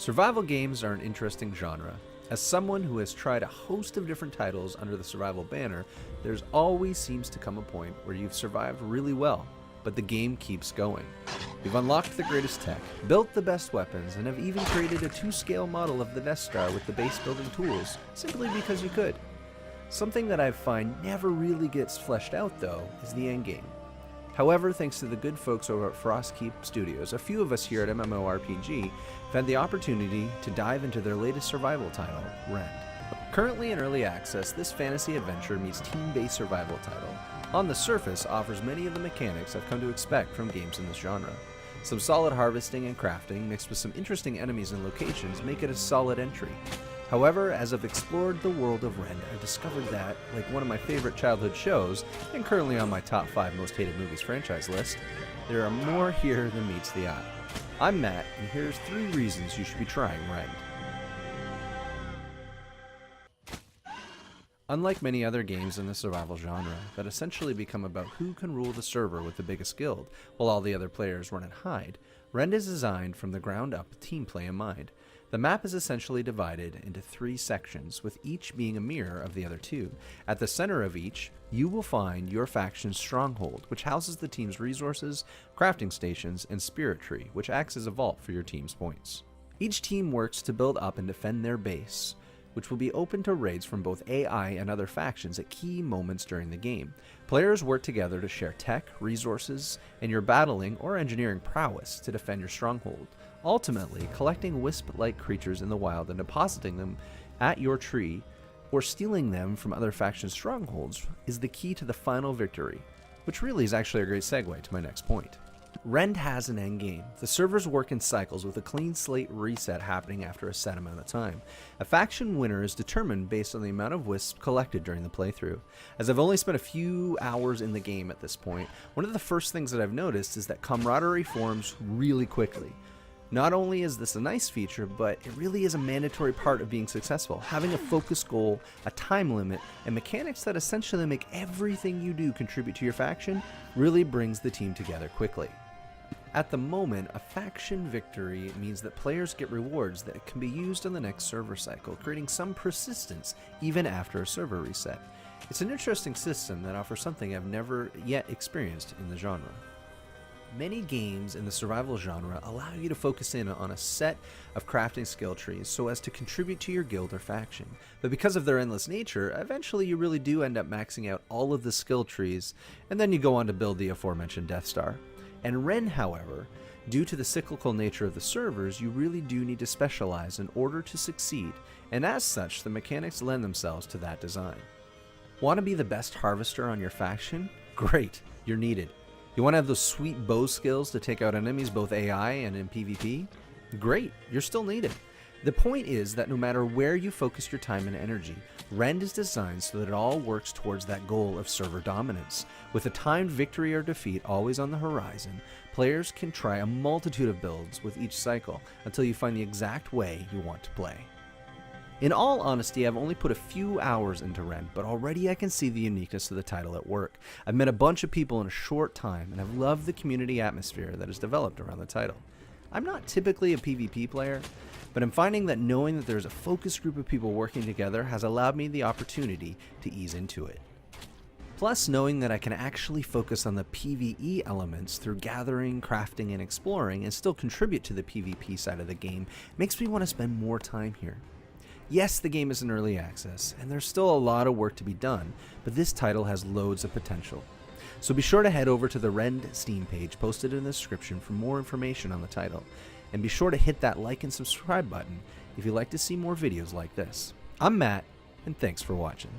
Survival games are an interesting genre. As someone who has tried a host of different titles under the survival banner, there's always seems to come a point where you've survived really well, but the game keeps going. You've unlocked the greatest tech, built the best weapons, and have even created a 2-scale model of the Death Star with the base building tools, simply because you could. Something that I find never really gets fleshed out though, is the endgame. However, thanks to the good folks over at Frostkeep Studios, a few of us here at MMORPG have had the opportunity to dive into their latest survival title, Rend. Currently in early access, this fantasy adventure meets team-based survival title on the surface offers many of the mechanics I've come to expect from games in this genre. Some solid harvesting and crafting mixed with some interesting enemies and locations make it a solid entry. However, as I've explored the world of Rend, I've discovered that, like one of my favorite childhood shows, and currently on my top 5 most hated movies franchise list, there are more here than meets the eye. I'm Matt, and here's 3 reasons you should be trying Rend. Unlike many other games in the survival genre that essentially become about who can rule the server with the biggest guild, while all the other players run and hide, Rend is designed from the ground up with team play in mind. The map is essentially divided into 3 sections, with each being a mirror of the other 2. At the center of each, you will find your faction's stronghold, which houses the team's resources, crafting stations, and spirit tree, which acts as a vault for your team's points. Each team works to build up and defend their base, which will be open to raids from both AI and other factions at key moments during the game. Players work together to share tech, resources, and your battling or engineering prowess to defend your stronghold. Ultimately, collecting wisp-like creatures in the wild and depositing them at your tree, or stealing them from other factions' strongholds, is the key to the final victory, which really is actually a great segue to my next point. Rend has an end game. The servers work in cycles with a clean slate reset happening after a set amount of time. A faction winner is determined based on the amount of wisps collected during the playthrough. As I've only spent a few hours in the game at this point, one of the first things that I've noticed is that camaraderie forms really quickly. Not only is this a nice feature, but it really is a mandatory part of being successful. Having a focused goal, a time limit, and mechanics that essentially make everything you do contribute to your faction really brings the team together quickly. At the moment, a faction victory means that players get rewards that can be used on the next server cycle, creating some persistence even after a server reset. It's an interesting system that offers something I've never yet experienced in the genre. Many games in the survival genre allow you to focus in on a set of crafting skill trees so as to contribute to your guild or faction, but because of their endless nature, eventually you really do end up maxing out all of the skill trees, and then you go on to build the aforementioned Death Star. And Rend, however, due to the cyclical nature of the servers, you really do need to specialize in order to succeed, and as such, the mechanics lend themselves to that design. Want to be the best harvester on your faction? Great, you're needed. You want to have those sweet bow skills to take out enemies both AI and in PvP? Great, you're still needed. The point is that no matter where you focus your time and energy, Rend is designed so that it all works towards that goal of server dominance. With a timed victory or defeat always on the horizon, players can try a multitude of builds with each cycle until you find the exact way you want to play. In all honesty, I've only put a few hours into Rend, but already I can see the uniqueness of the title at work. I've met a bunch of people in a short time, and I've loved the community atmosphere that has developed around the title. I'm not typically a PvP player, but I'm finding that knowing that there's a focused group of people working together has allowed me the opportunity to ease into it. Plus, knowing that I can actually focus on the PvE elements through gathering, crafting, and exploring and still contribute to the PvP side of the game makes me want to spend more time here. Yes, the game is in early access, and there's still a lot of work to be done, but this title has loads of potential. So be sure to head over to the Rend Steam page posted in the description for more information on the title, and be sure to hit that like and subscribe button if you'd like to see more videos like this. I'm Matt, and thanks for watching.